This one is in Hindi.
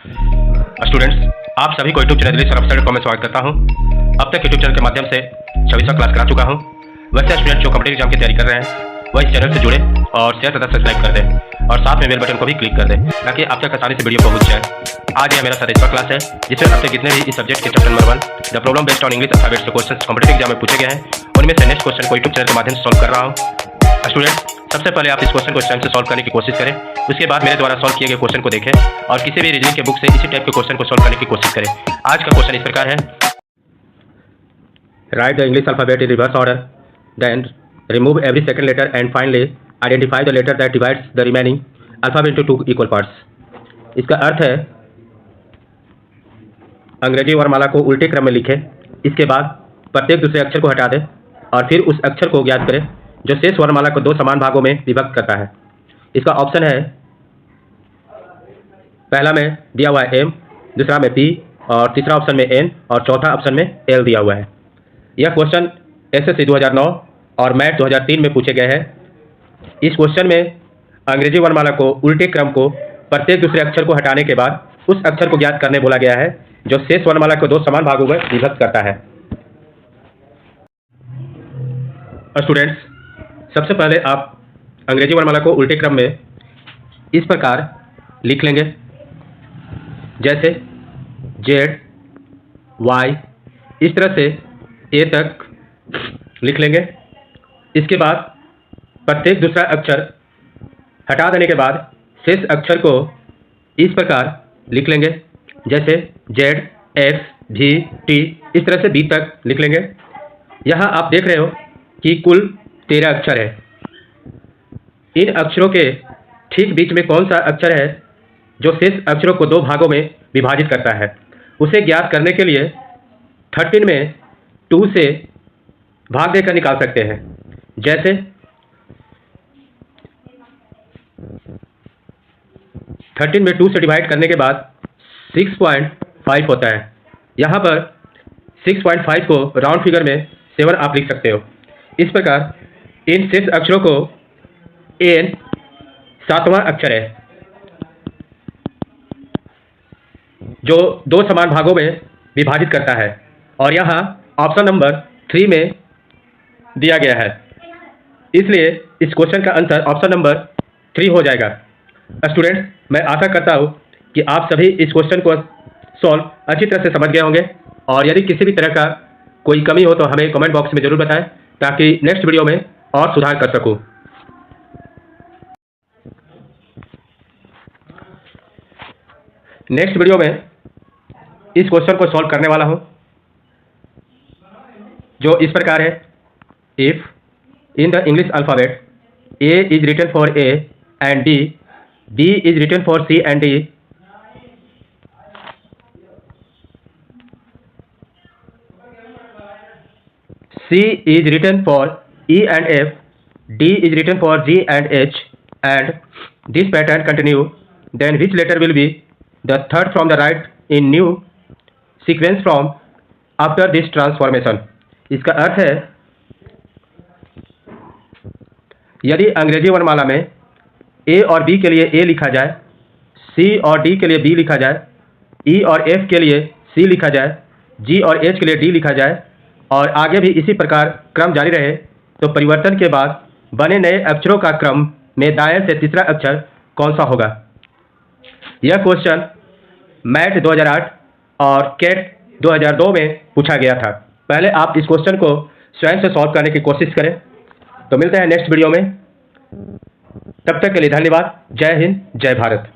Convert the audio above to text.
स्टूडेंट्स, आप सभी को यूट्यूब चैनल सरअपस्टार.com में स्वागत करता हूं। अब तक यूट्यूब चैनल के माध्यम से 26वां क्लास करा चुका हूं। वैसे स्टूडेंट जो कॉम्पिटिटिव एग्जाम की तैयारी कर रहे हैं वह इस चैनल से जुड़े और शेयर तथा सब्सक्राइब कर दें और साथ में बेल बटन को भी क्लिक कर दें ताकि आप तक आसानी से वीडियो पहुंच जाए। आज यह मेरा 27वां क्लास है जिसमें अब तक जितने भी इस सब्जेक्ट के chapter number 1 the problem based on English alphabet से क्वेश्चन कॉम्पिटिटिव एग्जाम में पूछे गए हैं उनमें से नेक्स्ट क्वेश्चन को यूट्यूब चैनल के माध्यम से सॉल्व कर रहा हूँ। स्टूडेंट, सबसे पहले आप इस क्वेश्चन को इस टाइम से सॉल्व करने की कोशिश करें, उसके बाद मेरे द्वारा सॉल्व किए गए क्वेश्चन को देखें और किसी भी रीजनिंग के बुक से इसी टाइप के क्वेश्चन को सॉल्व करने की कोशिश करें। आज का क्वेश्चन इस प्रकार है, write the English alphabet in reverse order, then remove every second letter and finally identify the letter that divides the remaining alphabet into 2 equal parts. इसका अर्थ है अंग्रेजी वर्णमाला को उल्टे क्रम में लिखें, इसके बाद प्रत्येक दूसरे अक्षर को हटा दें और फिर उस अक्षर को ज्ञात करें जो शेष वर्णमाला को 2 समान भागों में विभक्त करता है। इसका ऑप्शन है, पहला में दिया हुआ है M, दूसरा में P और तीसरा ऑप्शन में N और चौथा ऑप्शन में L दिया हुआ है। यह क्वेश्चन SSC 2009 और मैथ 2003 में पूछे गए हैं। इस क्वेश्चन में अंग्रेजी वर्णमाला को उल्टे क्रम को प्रत्येक दूसरे अक्षर को हटाने के बाद उस अक्षर को ज्ञात करने बोला गया है जो शेष वर्णमाला को 2 समान भागों में विभक्त करता है। स्टूडेंट्स, सबसे पहले आप अंग्रेजी वर्णमाला को उल्टे क्रम में इस प्रकार लिख लेंगे, जैसे Z, Y, इस तरह से A तक लिख लेंगे। इसके बाद प्रत्येक दूसरा अक्षर हटा देने के बाद शेष अक्षर को इस प्रकार लिख लेंगे, जैसे Z, X, V, T, इस तरह से B तक लिख लेंगे। यहाँ आप देख रहे हो कि कुल 13 अक्षर है। इन अक्षरों के ठीक बीच में कौन सा अक्षर है जो शेष अक्षरों को 2 भागों में विभाजित करता है, उसे ज्ञात करने के लिए 13 में 2 से भाग देकर निकाल सकते हैं। जैसे 13 में 2 से डिवाइड करने के बाद 6.5 होता है। यहाँ पर 6.5 को राउंड फिगर में 7 आप लिख सकते हो। इस प्रकार इन शेष अक्षरों को N 7वां अक्षर है जो 2 समान भागों में विभाजित करता है और यहाँ ऑप्शन नंबर 3 में दिया गया है, इसलिए इस क्वेश्चन का आंसर ऑप्शन नंबर 3 हो जाएगा। स्टूडेंट, मैं आशा करता हूँ कि आप सभी इस क्वेश्चन को सॉल्व अच्छी तरह से समझ गए होंगे और यदि किसी भी तरह का कोई कमी हो तो हमें कमेंट बॉक्स में ज़रूर बताएं ताकि नेक्स्ट वीडियो में और सुधार कर सकूं। नेक्स्ट वीडियो में इस क्वेश्चन को सॉल्व करने वाला हूं जो इस प्रकार है, if in the English alphabet A is written for A and D, B is written for C and D, C is written for E and F, D is written for G and H, and this pattern continue, then which letter will be the third from the right in new sequence from after this transformation? इसका अर्थ है, यदि अंग्रेजी वर्णमाला में A और B के लिए A लिखा जाए, C और D के लिए B लिखा जाए, E और F के लिए C लिखा जाए, G और H के लिए D लिखा जाए और आगे भी इसी प्रकार क्रम जारी रहे, तो परिवर्तन के बाद बने नए अक्षरों का क्रम में दाएं से तीसरा अक्षर कौन सा होगा? यह क्वेश्चन मैथ 2008 और कैट 2002 में पूछा गया था। पहले आप इस क्वेश्चन को स्वयं से सॉल्व करने की कोशिश करें। तो मिलते हैं नेक्स्ट वीडियो में, तब तक के लिए धन्यवाद। जय हिंद, जय भारत।